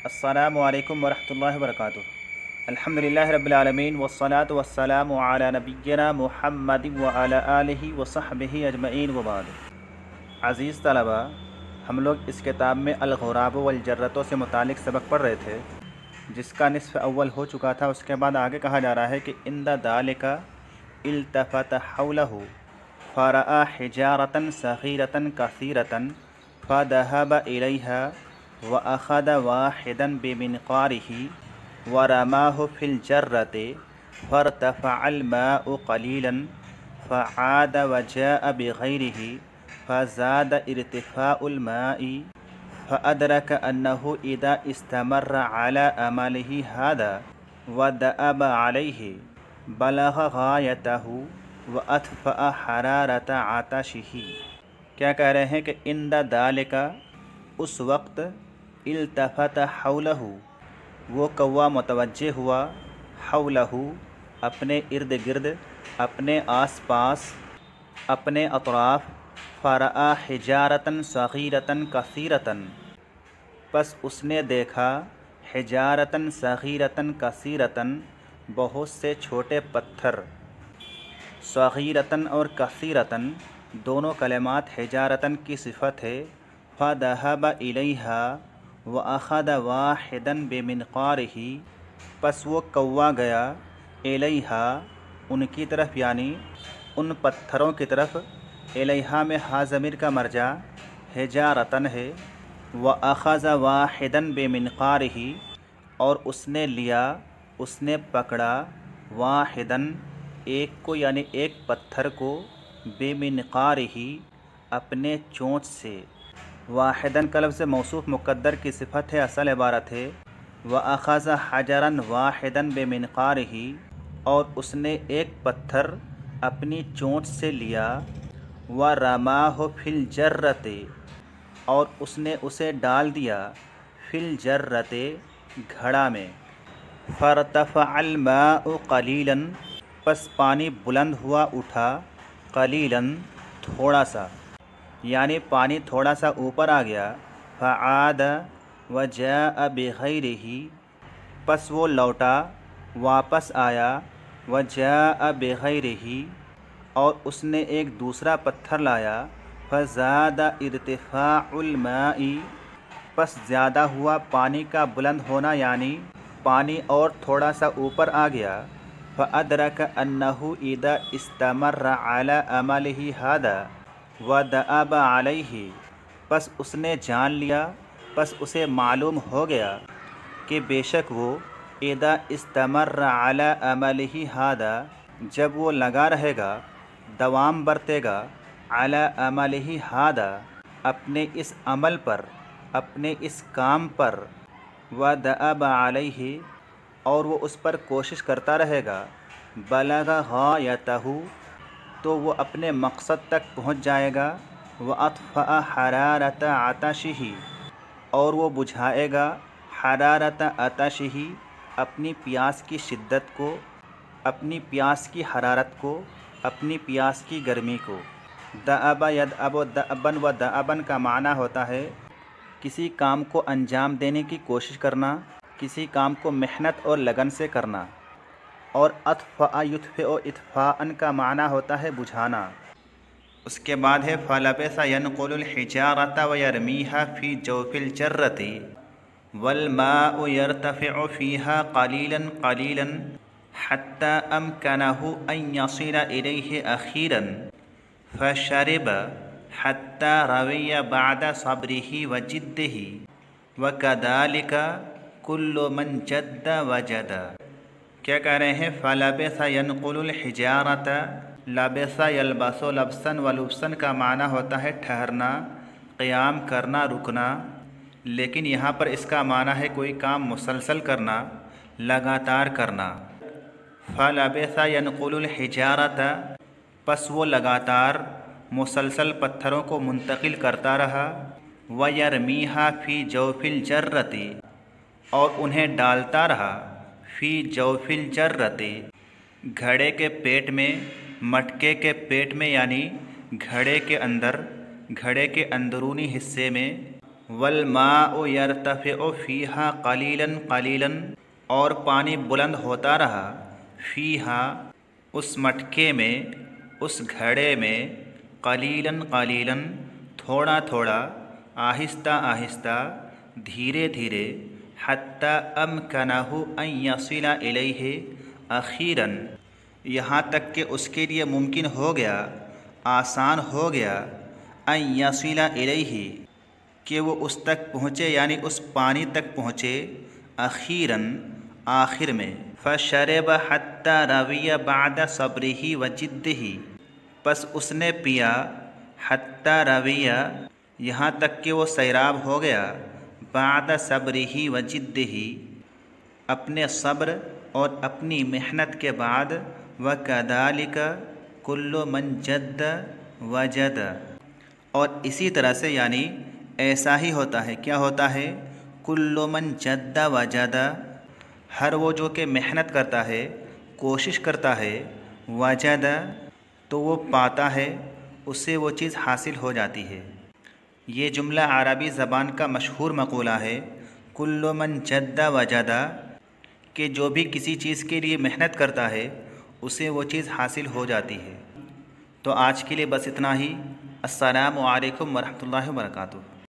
अस्सलामु अलैकुम वरहमतुल्लाहि वबरकातुहू। अल्हम्दुलिल्लाहि रब्बिल आलमीन वस्सलातु वस्सलामु अला नबिय्यिना मुहम्मदिन व अला आलिहि व सहबिहि अजमईन व बाद। अज़ीज़ तलबा, हम लोग इस किताब में अल-गुराब वल जर्रतों से मुतालिक सबक पढ़ रहे थे, जिसका निस्फ़ अव्वल हो चुका था। उसके बाद आगे कहा जा रहा है कि इंदा दालिका इल्तफ़त हौलहु फ़रआ हिजारतन सग़ीरतन कसीरतन फ़दहब इलैहा व अख़द वाहिदन बिमिनक़ारिही व रमाहु फ़िल जर्रति फ़रतफ़अल माउ क़लीलन फ़आद व जाअ बिग़ैरिही फ़ज़ाद इर्तिफ़ाउल माइ फ़अदरक अन्नहु इज़ा इस्तमर्र अला अमलिही हाज़ा व दअब अलैहि बलग़ गायतहु व अत्फ़अ हरारत आतशिही। क्या कह रहे हैं कि इंदा दालिका, उस वक्त, इल्तफ़त हौलहु, वो कौवा मुतवज्जे हुआ, हौलहु, अपने इर्द गिर्द, अपने आस पास, अपने अतराफ़, फ़रआ हिजारतन सग़ीरतन कसीरतन, बस उसने देखा, हिजारतन सग़ीरतन कसीरतन, बहुत से छोटे पत्थर। सग़ीरतन और कसीरतन दोनों कलिमात हिजारतन की सिफ़त है। फ़दहब इलैहा व अख़द वाहिदन बिमिनक़ारिही, बस वो कौवा गया, इलैहा, उनकी तरफ, यानी उन पत्थरों की तरफ। इलैहा में हा ज़मीर का मर्जा हिजारतन है। व अख़ज़ वाहिदन बिमिनक़ारिही, और उसने लिया, उसने पकड़ा, वाहिदन, एक को, यानी एक पत्थर को, बिमिनक़ारिही, अपने चोंच से। वाहिदन का लफ्ज़ मौसूफ़ मुक़द्दर की सिफ़त है, असल इबारत है व अख़ज़ हजरन वाहिदन बिमिनक़ारिही, और उसने एक पत्थर अपनी चोंच से लिया। व रमाहु फ़िल जर्रति, और उसने उसे डाल दिया, फ़िल जर्रति, घड़ा में। फ़रतफ़अल माउ क़लीलन, बस पानी बुलंद हुआ, उठा, क़लीलन, थोड़ा सा, यानी पानी थोड़ा सा ऊपर आ गया। फ़आद व जाअ बिग़ैरिही, बस वो लौटा, वापस आया, व जाअ बिग़ैरिही, और उसने एक दूसरा पत्थर लाया। फ़ज़ाद इर्तिफ़ाउल माइ, बस ज़्यादा हुआ पानी का बुलंद होना, यानी पानी और थोड़ा सा ऊपर आ गया। फ़अदरक अन्नहु इज़ा इस्तमर्र अला अमलिही हाज़ा व दअब अलैहि, बस उसने जान लिया, बस उसे मालूम हो गया कि बेशक वो इज़ा इस्तमर्र अला अमलिही हाज़ा, जब वो लगा रहेगा, दवाम बरतेगा, अला अमलिही हाज़ा, अपने इस अमल पर, अपने इस काम पर, व दअब अलैहि, और वो उस पर कोशिश करता रहेगा, बलग़ गायतहु, तो वो अपने मकसद तक पहुँच जाएगा। व अत्फ़अ हरारत आतशिही, और वो बुझाएगा, हरारत आतशिही, अपनी प्यास की शिद्दत को, अपनी प्यास की हरारत को, अपनी प्यास की गर्मी को। दअब यदअब दअबन, व दअबन का माना होता है किसी काम को अंजाम देने की कोशिश करना, किसी काम को मेहनत और लगन से करना। और अत्फ़अ युत्फ़िउ इत्फ़ाअन का माना होता है बुझाना। उसके बाद है फ़लबसा यनक़ुलुल हिजारत व यरमीहा फ़ी जौफ़िल जर्रति वल माउ यर्तफ़िउ फ़ीहा क़लीलन क़लीलन हत्ता अमकनहु अन यसिला इलैहि अख़ीरन फ़शरिब हत्ता रविय बअद सब्रिही व जिद्दिही व कज़ालिका कुल्लु मन जद्द वजद। क्या कह रहे हैं? फ़लबसा यनक़ुलुल हिजारत, लबसा यलबसु लब्सन व लुब्सन का माना होता है ठहरना, क़याम करना, रुकना, लेकिन यहाँ पर इसका माना है कोई काम मुसलसल करना, लगातार करना। फ़लबसा यनक़ुलुल हिजारत, बस वो लगातार मुसलसल पत्थरों को मुंतकिल करता रहा। व यरमीहा फ़ी जौफ़िल जर्रति, और उन्हें डालता रहा, फ़ी जौफ़िल जर्रति, घड़े के पेट में, मटके के पेट में, यानी घड़े के अंदर, घड़े के अंदरूनी हिस्से में। वल्माउ यरतफ़िउ फ़ीहा क़लीलन क़लीलन, और पानी बुलंद होता रहा फ़ीहा, उस मटके में, उस घड़े में, क़लीलन क़लीलन, थोड़ा थोड़ा, आहिस्ता आहिस्ता, धीरे धीरे, हत्ता अमकनहु अन यसिला इलैहि अखीरन, यहाँ तक कि उसके लिए मुमकिन हो गया, आसान हो गया, अन यसिला इलैहि, कि वो उस तक पहुँचे, यानी उस पानी तक पहुँचे, अखीरन, आखिर में। फ़शरब हत्ता रविया बाद सब्रिही व जिद्दिही, बस उसने पिया, हत्ता रविया, यहाँ तक कि वो सैराब हो गया, बाद सब्रिही व जिद्दिही, अपने सब्र और अपनी मेहनत के बाद, व कदालिका कुल्लु मन जद्द वजद, और इसी तरह से, यानी ऐसा ही होता है। क्या होता है? कुल्लु मन जद्द वजद, हर वो जो कि मेहनत करता है, कोशिश करता है, वजद, तो वो पाता है, उससे वो चीज़ हासिल हो जाती है। ये जुमला अरबी ज़बान का मशहूर मक़ूला है, कुल्लु मन जद्द वजदा, कि जो भी किसी चीज़ के लिए मेहनत करता है उसे वो चीज़ हासिल हो जाती है। तो आज के लिए बस इतना ही। अस्सलामु अलैकुम वरहमतुल्लाहि वबरकातुहू।